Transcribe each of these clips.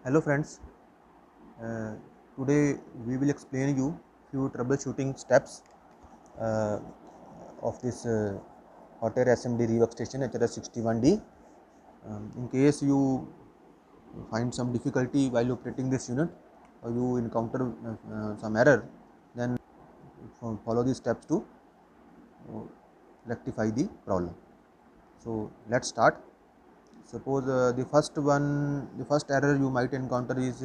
Hello friends, uh, today we will explain you few troubleshooting steps uh, of this hot air SMD reworkstation HRS61D. In case you find some difficulty while operating this unit or you encounter some error, then follow these steps to rectify the problem. So let's start. Suppose the first error you might encounter is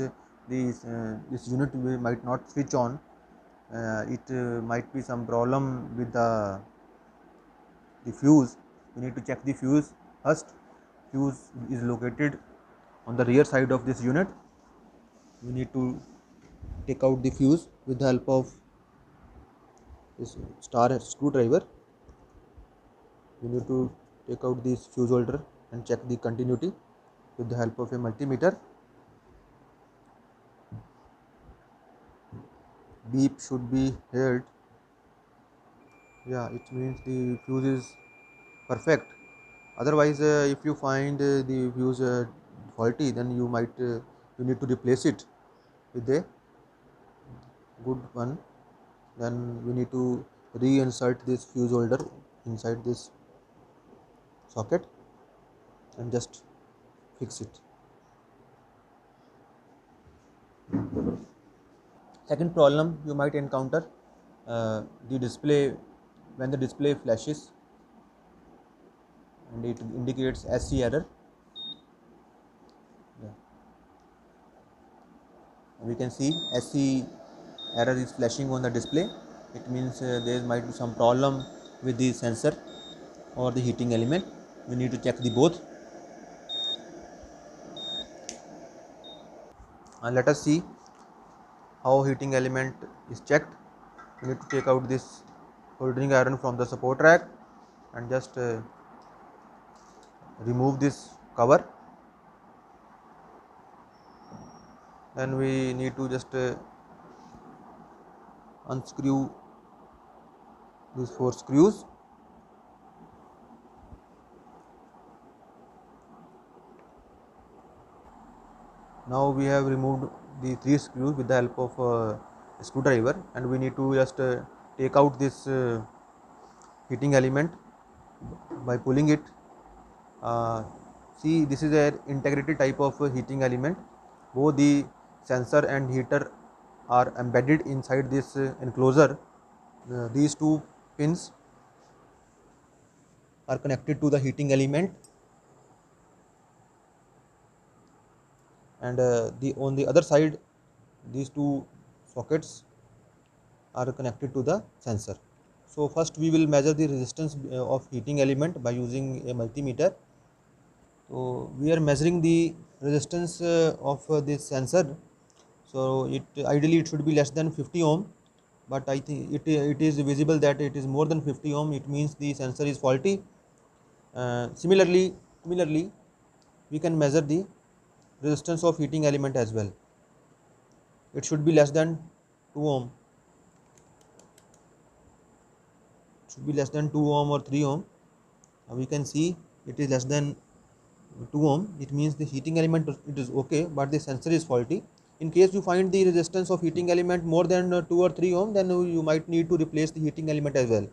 this unit might not switch on. It might be some problem with the fuse. You need to check the fuse first. Fuse is located on the rear side of this unit. We need to take out the fuse with the help of this star screwdriver. We need to take out this fuse holder and check the continuity with the help of a multimeter. Beep should be heard. Yeah, it means the fuse is perfect. Otherwise, if you find the fuse faulty, then you need to replace it with a good one. Then we need to reinsert this fuse holder inside this socket and just fix it. Second problem you might encounter, the display, when the display flashes and it indicates SC error. Yeah. We can see SC error is flashing on the display. It means there might be some problem with the sensor or the heating element. We need to check the both. And let us see how heating element is checked. We need to take out this soldering iron from the support rack and just remove this cover. Then we need to just unscrew these 4 screws. Now we have removed the 3 screws with the help of a screwdriver, and we need to just take out this heating element by pulling it. See, this is an integrated type of heating element. Both the sensor and heater are embedded inside this enclosure. These two pins are connected to the heating element, and the on the other side these two sockets are connected to the sensor. So first we will measure the resistance of heating element by using a multimeter. So we are measuring the resistance of this sensor. So ideally it should be less than 50 ohm, but I think it is visible that it is more than 50 ohm. It means the sensor is faulty. Similarly, we can measure the resistance of heating element as well. It should be less than 2 ohm. It should be less than 2 ohm or 3 ohm. We can see it is less than 2 ohm. It means the heating element it is okay, but the sensor is faulty. In case you find the resistance of heating element more than 2 or 3 ohm, then you might need to replace the heating element as well.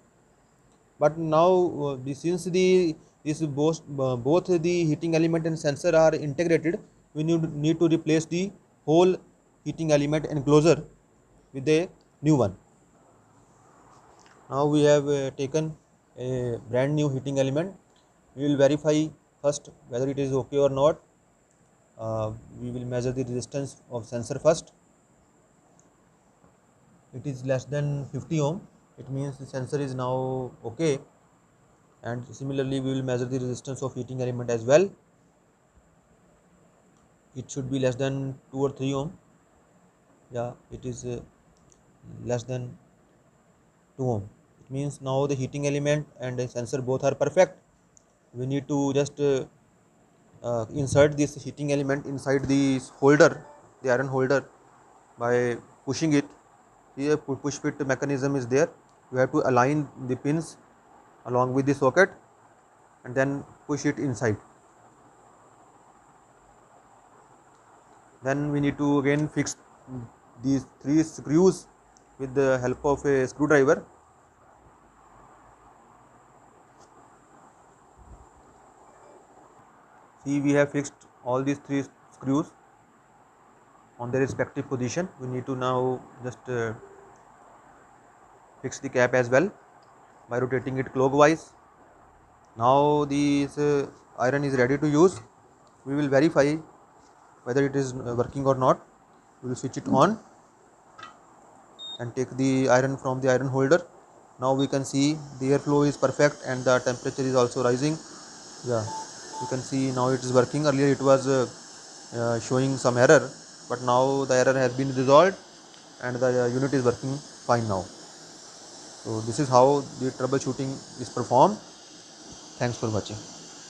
But now since the this both the heating element and sensor are integrated, we need to replace the whole heating element enclosure with a new one. Now we have taken a brand new heating element. We will verify first whether it is okay or not. We will measure the resistance of sensor first. It is less than 50 ohm. It means the sensor is now okay. And similarly we will measure the resistance of heating element as well. It should be less than 2 or 3 ohm. Yeah, it is less than 2 ohm. It means now the heating element and the sensor both are perfect. We need to just insert this heating element inside this holder, the iron holder, by pushing it. Here push fit mechanism is there. You have to align the pins along with the socket and then push it inside. Then we need to again fix these 3 screws with the help of a screwdriver. See, we have fixed all these 3 screws on their respective position. We need to now just fix the cap as well by rotating it clockwise. Now this iron is ready to use. We will verify whether it is working or not. We will switch it on and take the iron from the iron holder. Now we can see the airflow is perfect and the temperature is also rising. Yeah, you can see now it is working. Earlier it was showing some error, but now the error has been resolved and the unit is working fine now. So this is how the troubleshooting is performed. Thanks for watching.